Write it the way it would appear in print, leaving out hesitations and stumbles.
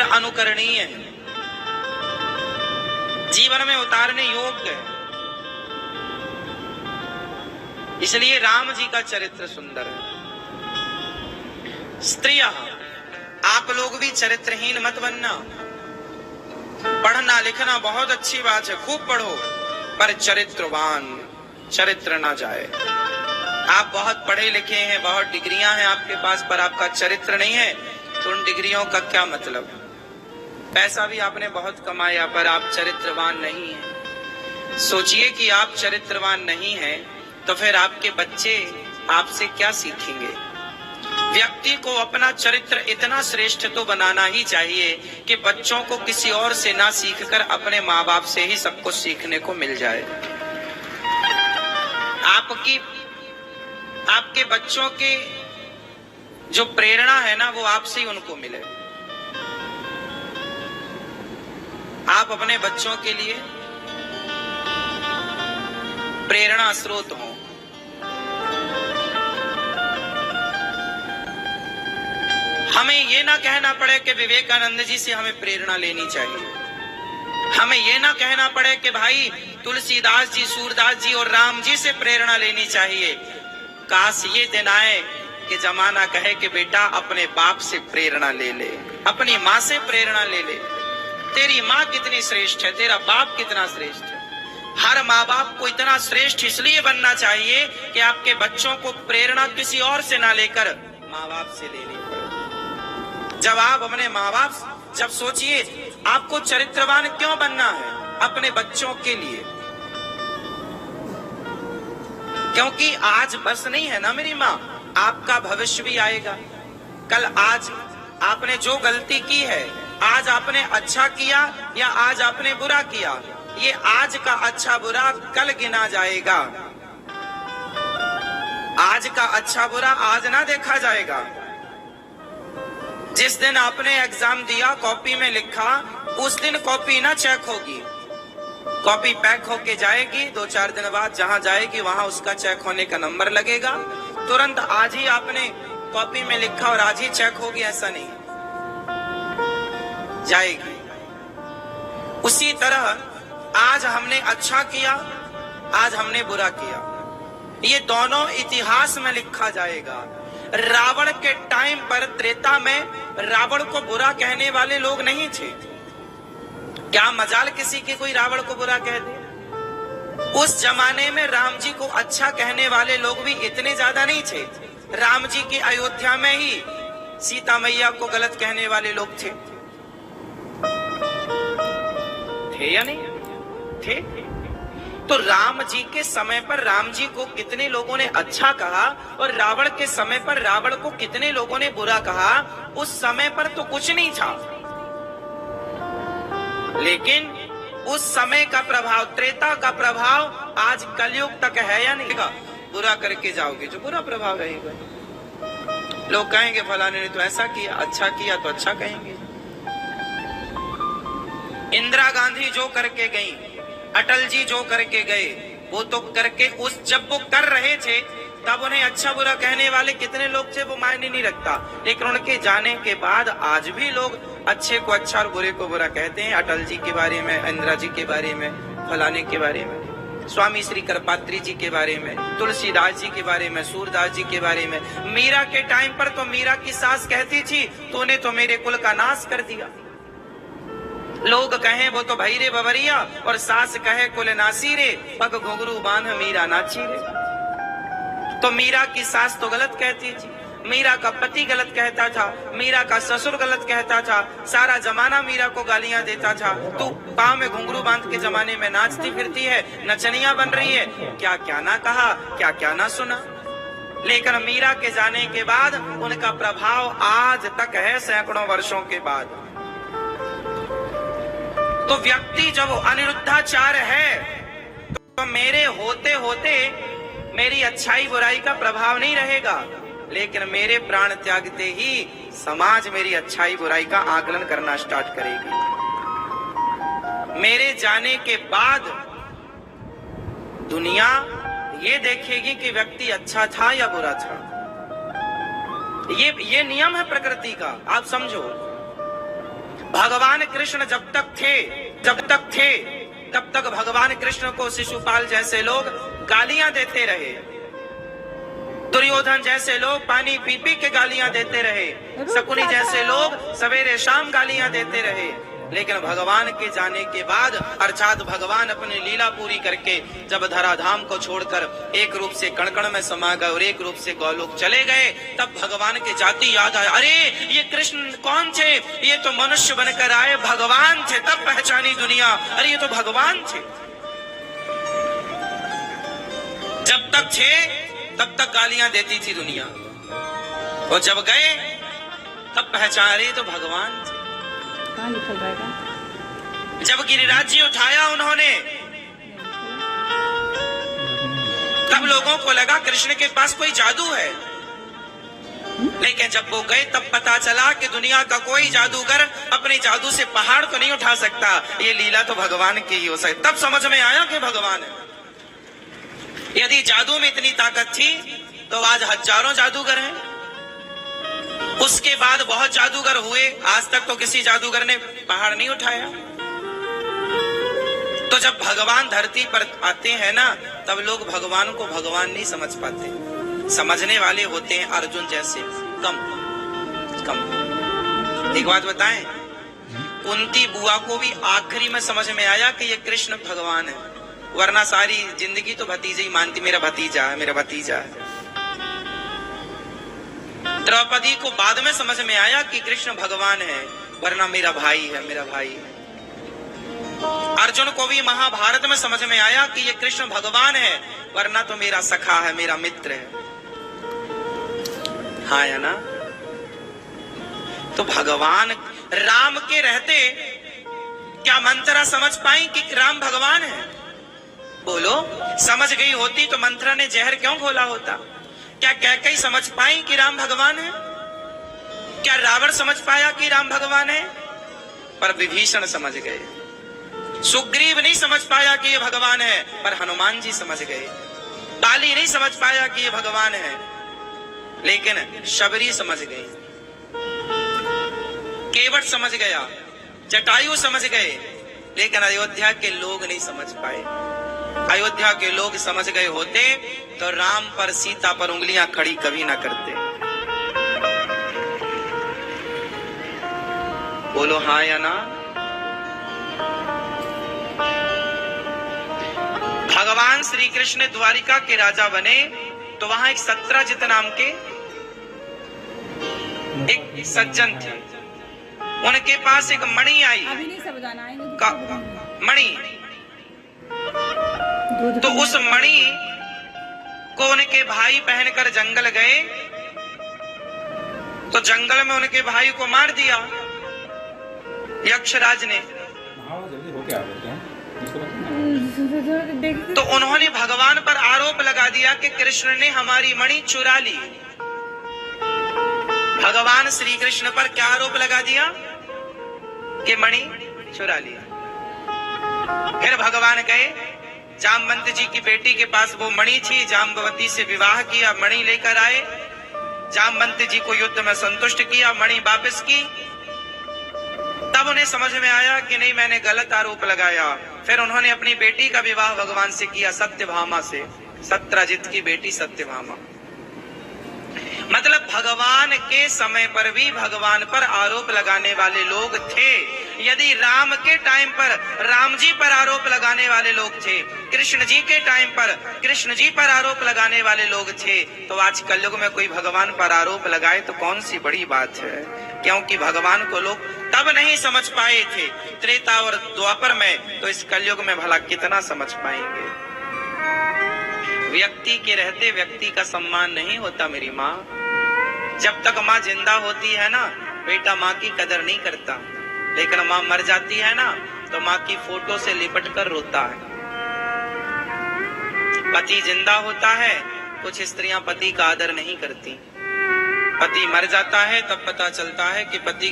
अनुकरणीय है, जीवन में उतारने योग्य है। इसलिए राम जी का चरित्र सुंदर है। स्त्रियां, आप लोग भी चरित्रहीन मत बनना। पढ़ना लिखना बहुत अच्छी बात है, खूब पढ़ो, पर चरित्रवान, चरित्र ना जाए। आप बहुत पढ़े लिखे हैं, बहुत डिग्रियां हैं आपके पास, पर आपका चरित्र नहीं है, तो उन डिग्रियों का क्या मतलब। पैसा भी आपने बहुत कमाया, पर आप चरित्रवान नहीं हैं। सोचिए कि आप चरित्रवान नहीं हैं, तो फिर आपके बच्चे आपसे क्या सीखेंगे। व्यक्ति को अपना चरित्र इतना श्रेष्ठ तो बनाना ही चाहिए कि बच्चों को किसी और से ना सीखकर अपने माँ बाप से ही सब कुछ सीखने को मिल जाए। आपके बच्चों के जो प्रेरणा है ना, वो आपसे ही उनको मिले। आप अपने बच्चों के लिए प्रेरणा स्रोत हो। हमें ये ना कहना पड़े कि विवेकानंद जी से हमें प्रेरणा लेनी चाहिए। हमें ये ना कहना पड़े कि भाई तुलसीदास जी, सूरदास जी और राम जी से प्रेरणा लेनी चाहिए। काश ये दिन आए कि जमाना कहे कि बेटा अपने बाप से प्रेरणा ले ले, अपनी माँ से प्रेरणा ले ले। तेरी माँ कितनी श्रेष्ठ है, तेरा बाप कितना श्रेष्ठ है। हर माँ बाप को इतना श्रेष्ठ इसलिए बनना चाहिए कि आपके बच्चों को प्रेरणा किसी और से ना लेकर माँ बाप से लेनी पड़े। जब आप अपने माँ बाप, जब सोचिए आपको चरित्रवान क्यों बनना है, अपने बच्चों के लिए। क्योंकि आज बस नहीं है ना मेरी माँ, आपका भविष्य भी आएगा। कल आज आपने जो गलती की है, आज आपने अच्छा किया या आज आपने बुरा किया, ये आज का अच्छा बुरा कल गिना जाएगा। आज का अच्छा बुरा आज ना देखा जाएगा। जिस दिन आपने एग्जाम दिया, कॉपी में लिखा, उस दिन कॉपी ना चेक होगी। कॉपी पैक होके जाएगी, 2-4 दिन बाद जहां जाएगी वहां उसका चेक होने का नंबर लगेगा। तुरंत आज ही आपने कॉपी में लिखा और आज ही चेक होगी, ऐसा नहीं, जाएगी। उसी तरह आज हमने अच्छा किया, आज हमने बुरा किया, ये दोनों इतिहास में लिखा जाएगा। रावण के टाइम पर, त्रेता में, रावण को बुरा कहने वाले लोग नहीं थे। क्या मजाल किसी की कोई रावण को बुरा कह दे। उस जमाने में राम जी को अच्छा कहने वाले लोग भी इतने ज्यादा नहीं थे। राम जी की अयोध्या में ही सीता मैया को गलत कहने वाले लोग थे या नहीं थे। तो राम जी के समय पर राम जी को कितने लोगों ने अच्छा कहा और रावण के समय पर रावण को कितने लोगों ने बुरा कहा। उस समय पर तो कुछ नहीं था, लेकिन उस समय का प्रभाव, त्रेता का प्रभाव आज कलयुग तक है या नहीं। बुरा करके जाओगे जो बुरा प्रभाव रहेगा। लोग कहेंगे फलाने ने तो ऐसा किया, अच्छा किया तो अच्छा कहेंगे। इंदिरा गांधी जो करके गई, अटल जी जो करके गए, वो तो करके उस जब वो कर रहे थे तब उन्हें अच्छा बुरा कहने वाले कितने लोग थे वो मायने नहीं रखता। लेकिन उनके जाने के बाद आज भी लोग अच्छे को अच्छा और बुरे को बुरा कहते हैं। अटल जी के बारे में, इंदिरा जी के बारे में, फलाने के बारे में, स्वामी श्री करपात्री जी के बारे में, तुलसीदास जी के बारे में, सूरदास जी के बारे में। मीरा के टाइम पर तो मीरा की सास कहती थी तूने तो मेरे कुल का नाश कर दिया। लोग कहें वो तो भई रे बबरिया, और सास कहे कुल नासी रे, पग घुंघरू बांध मीरा नाची रे। तो मीरा की सास तो गलत कहती थी, मीरा का पति गलत कहता था, मीरा का ससुर गलत कहता था, सारा जमाना मीरा को गालियां देता था। तू पांव में घुंघरू बांध के जमाने में नाचती फिरती है, नचनिया बन रही है। क्या क्या ना कहा, क्या क्या ना सुना। लेकिन मीरा के जाने के बाद उनका प्रभाव आज तक है, सैकड़ों वर्षों के बाद। तो व्यक्ति जब अनिरुद्धाचार है तो मेरे होते होते मेरी अच्छाई बुराई का प्रभाव नहीं रहेगा, लेकिन मेरे प्राण त्यागते ही समाज मेरी अच्छाई बुराई का आकलन करना स्टार्ट करेगी। मेरे जाने के बाद दुनिया ये देखेगी कि व्यक्ति अच्छा था या बुरा था। ये नियम है प्रकृति का, आप समझो। भगवान कृष्ण जब तक थे तब तक भगवान कृष्ण को शिशुपाल जैसे लोग गालियां देते रहे, दुर्योधन जैसे लोग पानी पी पी के गालियां देते रहे, शकुनी जैसे लोग सवेरे शाम गालियां देते रहे। लेकिन भगवान के जाने के बाद, अर्थात भगवान अपनी लीला पूरी करके जब धराधाम को छोड़कर एक रूप से कण-कण में समा गए और एक रूप से गौलोक चले गए, तब भगवान के जाति याद आया, अरे ये कृष्ण कौन थे? ये तो मनुष्य बनकर आए, भगवान थे। तब पहचानी दुनिया, अरे ये तो भगवान थे। जब तक थे तब तक गालियां देती थी दुनिया, और जब गए तब पहचान, रहे तो भगवान थे। कहाँ लिखल रहेगा? जब गिरिराज उठाया उन्होंने, तब लोगों को लगा कृष्ण के पास कोई जादू है। लेकिन जब वो गए तब पता चला कि दुनिया का कोई जादूगर अपने जादू से पहाड़ तो नहीं उठा सकता, ये लीला तो भगवान की ही हो सकती। तब समझ में आया कि भगवान है। यदि जादू में इतनी ताकत थी तो आज हजारों जादूगर हैं। उसके बाद बहुत जादूगर हुए, आज तक तो किसी जादूगर ने पहाड़ नहीं उठाया। तो जब भगवान धरती पर आते हैं ना, तब लोग भगवान को भगवान नहीं समझ पाते। समझने वाले होते हैं अर्जुन जैसे कम। एक बात बताएं, कुंती बुआ को भी आखिरी में समझ में आया कि ये कृष्ण भगवान है, वरना सारी जिंदगी तो भतीजे ही मानती, मेरा भतीजा है, मेरा भतीजा है। द्रौपदी को बाद में समझ में आया कि कृष्ण भगवान है, वरना मेरा भाई है, मेरा भाई है। अर्जुन को भी महाभारत में समझ में आया कि ये कृष्ण भगवान है, वरना तो मेरा सखा है, मेरा मित्र है। हाँ या ना? तो भगवान राम के रहते क्या मंत्रा समझ पाई कि राम भगवान है? बोलो, समझ गई होती तो मंत्रा ने जहर क्यों घोला होता? क्या कैकेयी समझ पाई कि राम भगवान है? क्या रावण समझ पाया कि राम भगवान है? पर विभीषण समझ गए। सुग्रीव नहीं समझ पाया कि ये भगवान है, पर हनुमान जी समझ गए। बाली नहीं समझ पाया कि ये भगवान है, लेकिन शबरी समझ गई। केवट समझ गया, जटायु समझ गए, लेकिन अयोध्या के लोग नहीं समझ पाए। अयोध्या के लोग समझ गए होते तो राम पर सीता पर उंगलियां खड़ी कभी ना करते। बोलो हाँ या ना? भगवान श्री कृष्ण द्वारिका के राजा बने तो वहां एक सत्रजित नाम के एक सज्जन थे। उनके पास एक मणि आई, अभी नहीं सावधान आएंगे मणि। तो उस मणि को उनके भाई पहनकर जंगल गए, तो जंगल में उनके भाई को मार दिया यक्षराज ने। तो उन्होंने भगवान पर आरोप लगा दिया कि कृष्ण ने हमारी मणि चुरा ली। भगवान श्री कृष्ण पर क्या आरोप लगा दिया? कि मणि चुरा लिया। फिर भगवान गए, जामवंत जी की बेटी के पास वो मणि थी, जाम्बवती से विवाह किया, मणि लेकर आए। जामवंत जी को युद्ध में संतुष्ट किया, मणि वापस की। तब उन्हें समझ में आया कि नहीं, मैंने गलत आरोप लगाया। फिर उन्होंने अपनी बेटी का विवाह भगवान से किया, सत्यभामा से, सत्रजित की बेटी सत्यभामा। मतलब भगवान के समय पर भी भगवान पर आरोप लगाने वाले लोग थे। यदि राम के टाइम पर राम जी पर आरोप लगाने वाले लोग थे, कृष्ण जी के टाइम पर कृष्ण जी पर आरोप लगाने वाले लोग थे, तो आज कलयुग में कोई भगवान पर आरोप लगाए तो कौन सी बड़ी बात है? क्योंकि भगवान को लोग तब नहीं समझ पाए थे त्रेता और द्वापर में, तो इस कलयुग में भला कितना समझ पाएंगे? व्यक्ति के रहते व्यक्ति का सम्मान नहीं होता मेरी माँ। जब तक माँ जिंदा होती है ना, बेटा माँ की कदर नहीं करता, लेकिन माँ मर जाती है ना, तो माँ की फोटो से लिपट कर रोता है। पति जिंदा होता है, कुछ स्त्रियां पति का आदर नहीं करती। पति मर जाता है तब पता चलता है कि पति